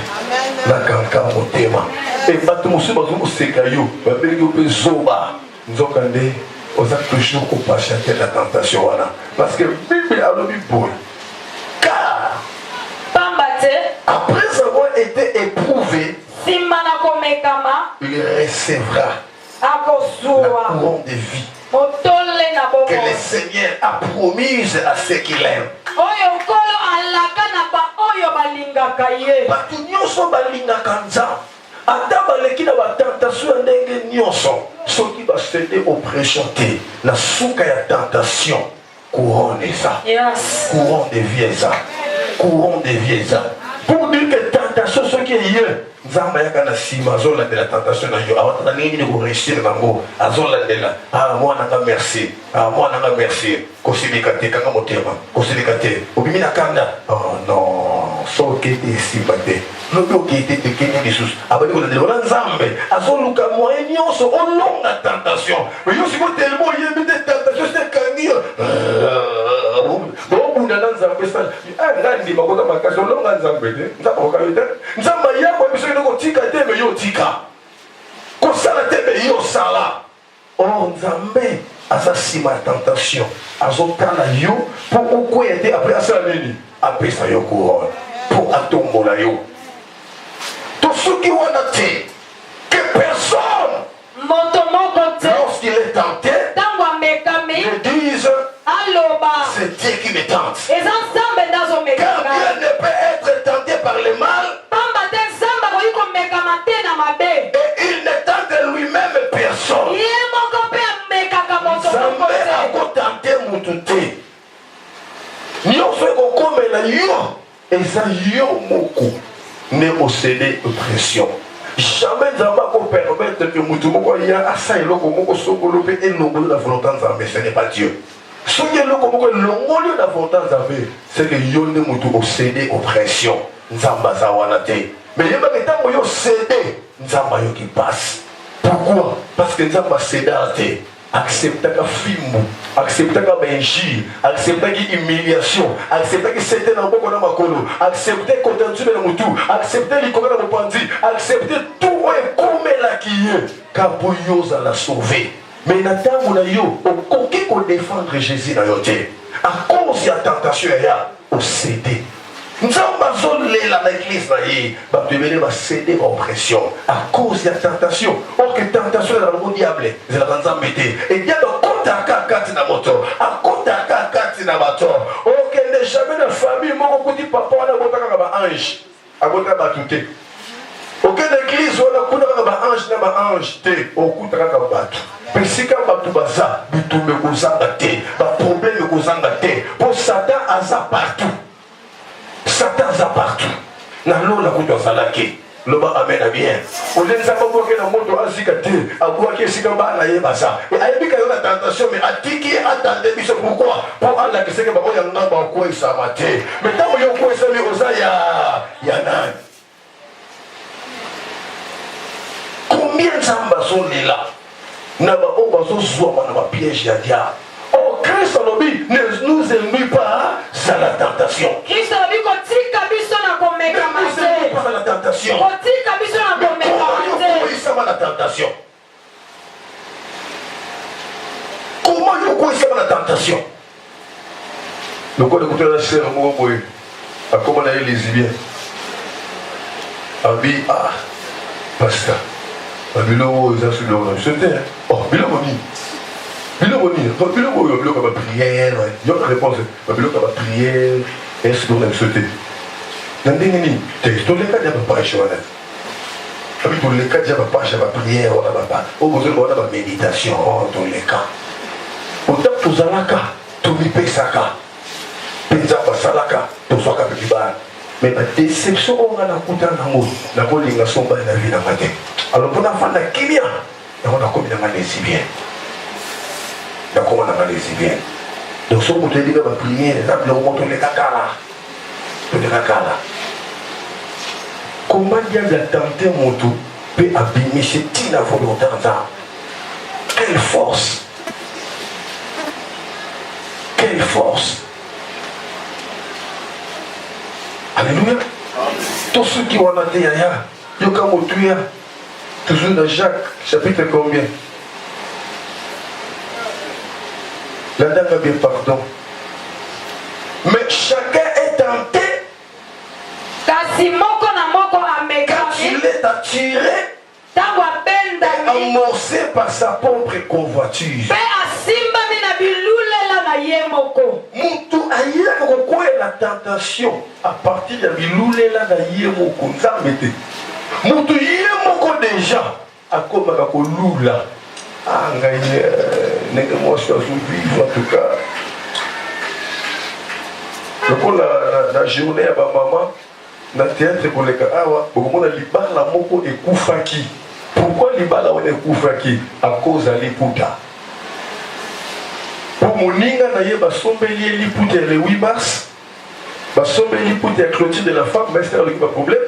La kanka motema. Et bato musu bazo museka yo. Babeli yo pe zoba. Nzokande oza toujours ko pas chanter la tentation wana. Parce que Bible a le boy. Car après avoir été éprouvé, il recevra la couronne de vie que les Seigneur a promise à ceux qui l'aiment. Batu nyonso balingaka nzambe. Ata baleki na batentation ya ndenge nyonso. Soki basede oppression te. Na suka ya tentation. Courant de ça. Yes. Courant de vie ça. Courant de vie ça. Pour dire que tentation, ce qui est hier. Nzamba yaka na sima zola de la tentation na yo awata nini ni ko réussir nango azola de la moi nanga merci moi nanga merci ko silika te kanga motema ko silika te obimi na kanda oh non so kete sibate no to kete te kene bisus abali ko de la nzambe azoluka moyen nyonso olonga tentation mais yo siko tellement yebi de tentation c'est kangi bon bunda nzambe ça ngandi makota makaso longa nzambe te nzamba ko kayete nzamba yako ko tika te me yo tika ko sala te me yo sala or nzambe asa sima tentation azotala yo pour okoyete après asa nini apesa yo couronne pour atombola yo to soki wana te que personne lorsqu'il est tenté ne dise c'est Dieu qui me tente car Dieu ne peut être tenté par le mal. Et il ne tente lui-même personne. Nzambe akotenté mutu te. Nyonso ekokomela yo eza yo moko ne osede oppression. Jamais Nzambe akopermettre que mutu moko ya asa eloko moko sokolo pe elongolo la volonté Nzambe, ce n'est pas Dieu. Soki eloko moko elongolo la volonté Nzambe, c'est que yo ne mutu osede oppression. Nzambe aza wana te. Mais il y a des temps où il cédé, Nzamba yo qui passe. Pourquoi? Parce que Nzamba cédé à te. Accepter que film, accepter que benji, accepter que humiliation, accepter que c'était dans beaucoup de makolo, accepter que tu es dans mutu, accepter les combats dans pandi, accepter tout et comme la qui est, car pour yo ça l'a sauvé. Mais n'attends on a yo, on qu'on défendre Jésus dans yote. À cause de la tentation il y a au cédé. Nzamba zolela na église na ye ba devene ba céder oppression à cause de la tentation. Or que tentation est dans le diable, c'est la nzamba té. Et dia do kota kati na moto, a kota kati na bato. Or que ne jamais na famille moko kuti papa na botaka ba ange, a botaka ba tuté. Aucune église wala kuna ba ange na ba ange té, okuta ka bato. Pesika bato baza, bitumbe kozanga té, ba problème kozanga té. Pour Satan aza partout. Satan a partout. Na l'eau la coupe salaki. Loba amène bien. On les a pas bloqué dans le monde à Zikate. À bloquer Sikamba à Yébasa. Et à Yébika, il y a la tentation, mais à Tiki, attendez, mais pourquoi? Pour Allah, que c'est que Babo Yanga, Bako et Samate. Mais tant que Yoko et Sami Osaya, Yanan. Combien de Zamba sont là? Naba Obazo Zoua, Naba piège Yadia. Oh, Christ en obi ne nous ennuie pas à la tentation. Christ en obi kotika biso na komeka mate. Ne nous ennuie pas à la tentation. Kotika biso na komeka mate. Comment la tentation? Comment yoko isa la tentation? Le code de la sœur Moboy a comment la lesbien. Abi ah pasteur. Abilo za sur le c'était. Oh, bilomoni. Bilomoni, bilomoni comme prière, il y a une réponse, bilomoni comme prière, est-ce qu'on a sauté? Nandini, tu es dans les cas de la pêche, on a. Dans les cas de la pêche, la prière, on a pas. Au besoin de la méditation, dans les cas. Autant que tu as la cas, tu n'y payes ça cas. Pensa pas ça la cas, tu sois capable. Mais la déception, on a la coûte en amour, la bonne sombre de la vie dans ma tête. Alors pour la fin de la Kimia, on a commis dans ma lesbienne. Comment on a les bien. Donc, si on te dit que la prière, on montre les cacalas. Les cacalas. Comment diable a tenté mon tout peut abîmer cette tina volonté en temps? Quelle force! Quelle force! Alléluia! Tous ceux qui ont été ailleurs, ils ont comme tué. Toujours dans Jacques, chapitre combien? La dame a bien pardon. Mais chacun est tenté. Quand il est attiré et amorcé par sa propre convoitise. tentation à partir de bilulela na ye moko nzambe te mutu ye moko déjà akomaka kolula ngai ndenge mwasi azovivre en tout cas lokola la journée ya bamama na théâtre koleka awa bokomona libala moko ekufaki. Pourquoi libala wana ekufaki? À cause ya liputa. Pour moninga na ye basombeli ye liputa ya le 8 mars, basombeli liputa ya clôture de la femme, mais c'est un problème.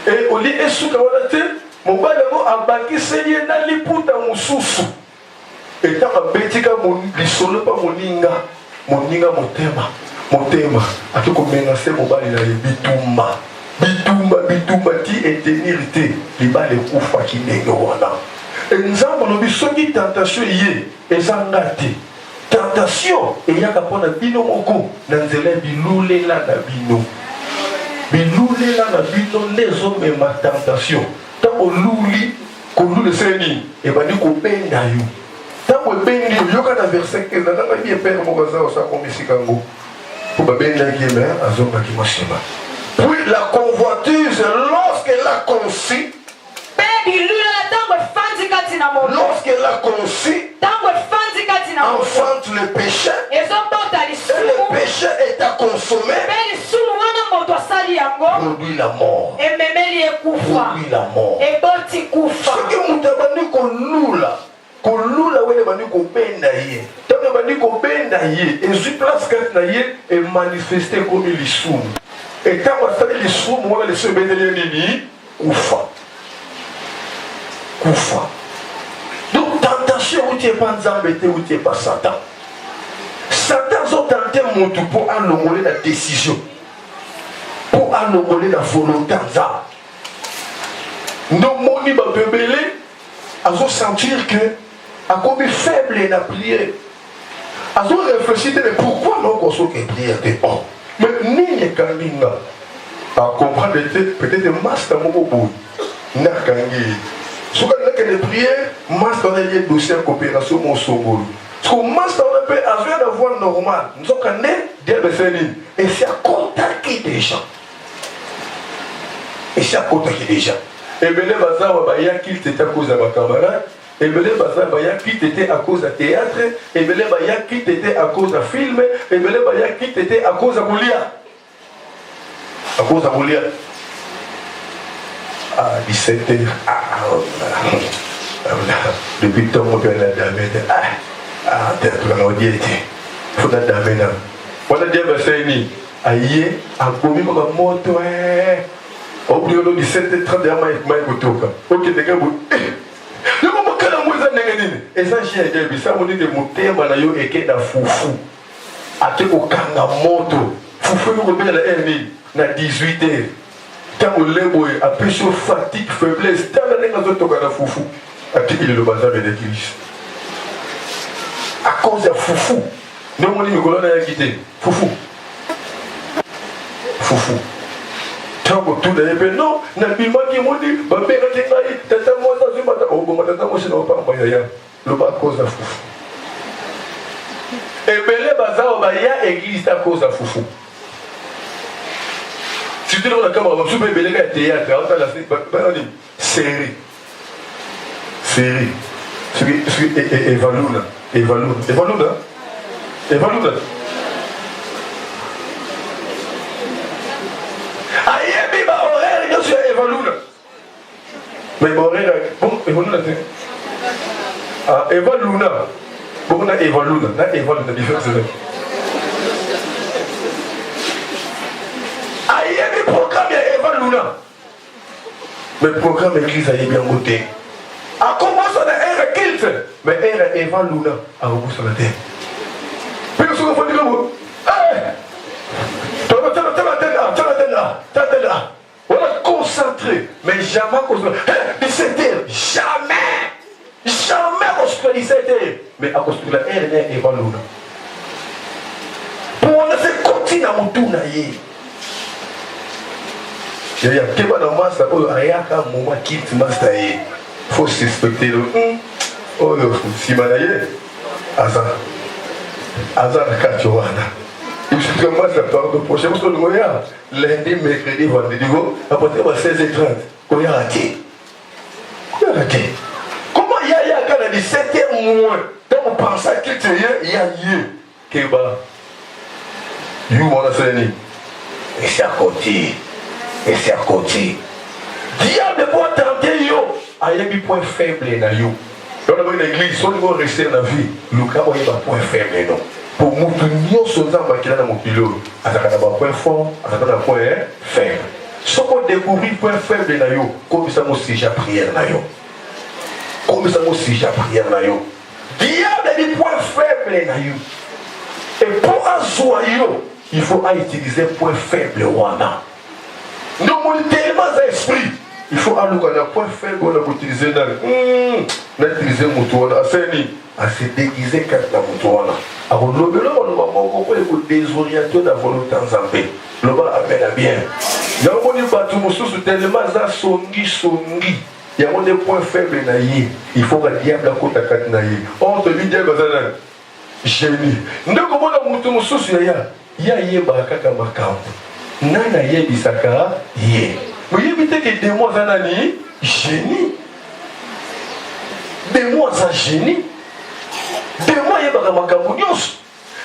Et oli esuka wana te mobali yango abakiseli ye na liputa mosusu etaka betika lisolo mpa moninga motema ati komenase mobali na ye bitumba ti etenir te libala ekufaki ndenge wana. Nzambe alobi soki tentation ye eza nga te, tentation eyaka mpona bino moko na nzela bilulela na bino nde ezomema tentation. Ntango kolula eseni ebandi kobenda yo, ntango ebendi yo yoka na verset 15 nanga bie pere moko aza osakomisika ngo po babendaki ye me azongaki mosima. Puis la convoitise lorsqu'elle a conçu, lorsqu'elle a conçu, enfante le péché, et le péché est à consommer, produit la mort. Produit la mort. Ce que nous avons kolula wele bandi kobenda ye tango bandi kobenda ye ezwi place kati na ye emanifeste komi lisumu etango asali lisumu wana liso ebendeli nini kufa. Donc tentation outi epa nzambe te outi epa Satan azotante motu mpo alongole la décision, mpo alongole la volonté nzambe. Ndomoni babebele azosentir que akomi faible na prière, azo réfléchir mais pourquoi non qu'on soit prière de bon, mais nini kalinga à comprendre peut-être master moko boy na kangi soka na que les prières master na lié dossier coopération mon songolo so master on peut avoir la voix normale nous on connaît des personnes et c'est à contacter des gens et Ebele Bazawa Baya qu'il était à cause de ma camarade, Ebele Bazawa Baya qu'il était à cause de théâtre, Ebele Baya qu'il était à cause de film, Ebele Baya qu'il était à cause de Boulia. À cause de Boulia. À 17h, depuis le temps où on a damé, t'es tout le il faut la damé. On a dit à Bassani, aïe, à Boumi, on a monté. Au bout de 17h30, il y a un peu ok, les gars, le moment que la mouise a négé, et ça, j'ai dit, ça, on dit de monter, malayo, et qu'il y a foufou. A te au kanga moto, foufou, nous revenons à la RNI, à 18h. Quand on lève, à pêcher fatigue, faiblesse, tant la négation de la foufou, à qui il est le bazar de l'église. À cause de foufou, nous, on dit, mais qu'on a quitté. Foufou. Tango tout d'ailleurs non na bima ki modi ba pera tingai tata moza zuma ta obo tata moshi na pa ya le ba cause à foufou et belé bazao ba ya église à cause à foufou si tu dans la caméra va super belé ga théâtre on ta la série Evaluna ayebi ba horaire yo sur Evaluna mais ba horaire bon Evaluna te Evaluna bon na Evaluna différence ayebi programme ya Evaluna mais programme église ayebi en côté a commencé à ère kilt mais ère Evaluna a repos sur la terre puis nous sommes fatigués on a concentré, mais jamais concentré. 17h, jamais construit 17h. Mais à construire la RNR et Valuna. Pour on a fait continuer à mon tour. Il y a quelqu'un dans moi, ça peut rien qu'un moment qui te master. Il faut suspecter le. Oh, si manaye, Azar Kachowana. Il se commence la part de prochain. Parce que le Goya, lundi, mercredi, vendredi, après 16h30. Goya raté. Comment il y a quand on a 17h moins, quand on pense à qu'il y a lieu, Keba, you want to say ni? Et c'est à côté. Diable pour tenter yo, il y a un point faible dans yo. Dans l'église, si on veut rester dans la vie, le cas où il y a un point faible non. Pour nous, nous sommes dans mon kilo, à un point fort, à un point faible. Si on découvre un point faible dans yo, comme ça nous sujet à prière dans yo. Diable a des points faibles dans yo. Et pour asseoir yo, il faut utiliser un point faible wana. Nous avons tellement d'esprit. Il faut aller dans un point faible on a utilisé dans utiliser moutouana à se déguiser quand la moutouana. Alors le on va vous désorienter dans votre temps en paix. Le bas amène bien. Il y a un bateau sous tellement ça songi. Il y a des points faibles dans y. Il faut que le diable côté à quatre naïe. On te dit diable bazana. Génie. Nous comment la moutou sous il y a kaka makambo. Nana yebisaka ye. Vous évitez que des mois en année, génie. Des mois en génie. Des mois il y a des macabonios.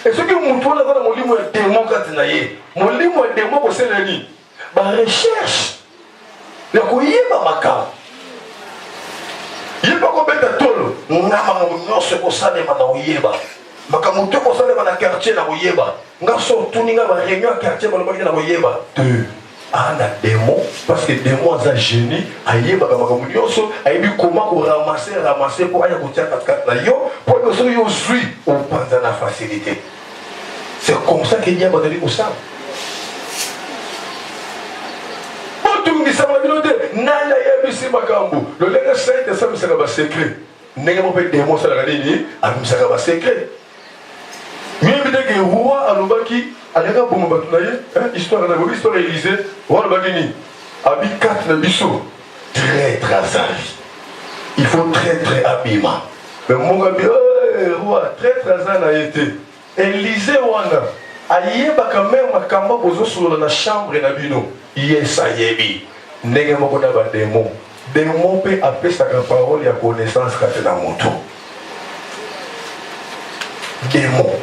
Et ce que vous montrez là dans mon livre est démon quand il y a. Mon livre est démon pour celle là. Bah recherche. Le courrier ma macab. Il y a pas combien de tolo. On a macabonios pour ça les manaouyeba. Makamoto pour ça les manakartier na oyeba. Nga surtout ni nga ba réunion quartier ba na oyeba. Deux. Ah, na démon, parce que démon a génie, aïe, comment ramasser pour aller pour que ce soit on pense à la facilité. C'est comme ça qu'il y a des pour ça. Le linge saint, ça me sera secret. N'est-ce pas démon, ça l'a dit, à nous sera secret. Mais il y a des rois à l'Obaki. Alega bon batunaye, histoire na bobi histoire Élysée, wala bagini. Abi 4 na biso. Très azali. Il faut très habillement. Mais mon gars roi très azali a été. Élysée wana ayeba quand même makamba bozo sur la chambre na bino. Yes ayebi. Ndenge moko na ba démon. Démon peut appeler sa parole ya connaissance kate na moto. Démon.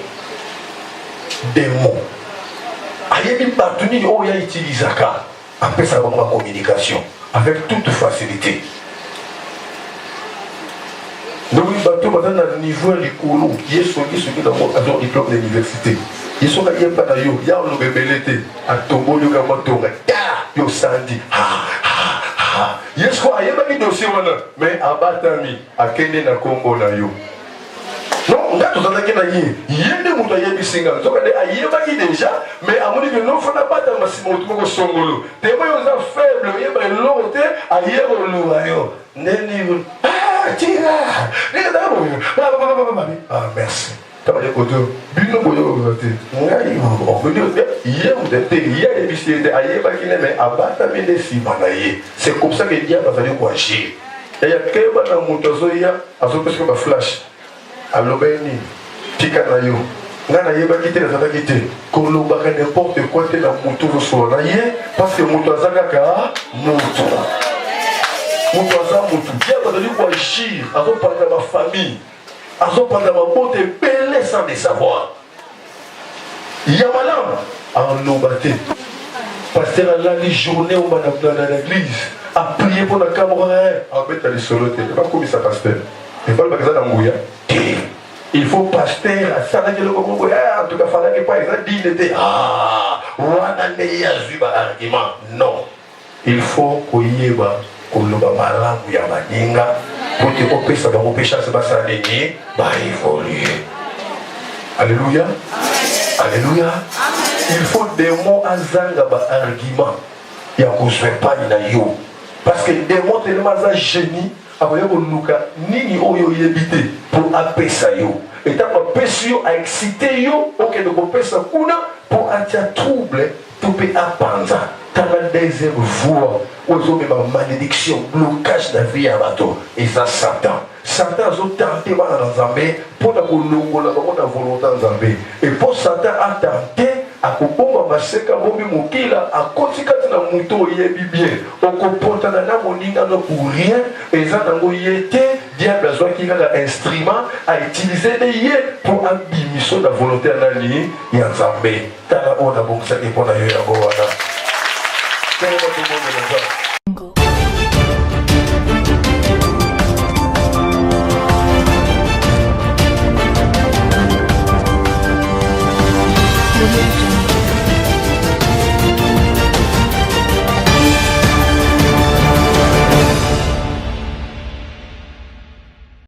Il y a une partenaire où il y a utilisé ça. Après ça, on va communication. Avec toute facilité. Donc, il y a un niveau de l'école qui est sur le diplôme de l'université. Ils sont allés par là, il y a un bébé à Togo, il y a un moteur, il y a un sandi. Il y a un dossier, mais à Batami, à Kenya, à Congo, non, on a tout ça qui est là. Il y a des gens qui sont déjà, mais à mon avis, non, il ne faut pas dans ma simon, tout le monde songolo. Des gens qui sont faibles, il y a des gens qui ah, merci. C'est comme ça que le diable va venir agir. Il y a quelqu'un qui a flash. Alobeni, tika na yo. Ngana yeba kite na zaka kite. Koloba ka n'importe quoi te na mutu so na ye parce que mutu azaka ka mutu. Mutu azaka mutu. Dia ba dali ko agir, azo parler de ma famille. Azo parler de ma bonté belé sans le savoir. Yamalam en lobate. Pasteur a la journée où on a dans l'église a prier pour la camarade. En fait, elle est solo, pas comme ça pasteur. Il faut le magasin d'Angouya. Il faut pasteur à ça, en tout cas, il faut pas exemple dignité. Ah, on a argument. Non. Il faut qu'on y ait pour le malam ou yabaninga pour que on puisse avoir péché c'est pas ça l'énergie va évoluer. Alléluia. Alléluia. Il faut des mots à zanga ba argument. Il y a qu'on soit pas na yo. Parce que des mots tellement à génie. Après, on nous a ni oyo yebité pour appeler ça yo. Et tant que pesio a excité yo, ok, donc on peut ça pour attirer trouble, tout peut apprendre. Dans la deuxième voie, où ils ont même une malédiction, blocage de la vie à bateau. Et ça, Satan. Satan a tenté dans Zambé pour la volonté dans Zambé. Et pour Satan a tenté akobomba maseka bombi mokila akoti kati na moto oyebi bien okopotana na moningano pour rien eza nango ye te diable azwaki kaka instrument autilize de ye pour abimiso na volonté ya nani ya nzambe tala oyo nabongisaki mpo na yo yango wana tala bato bongo na nzambe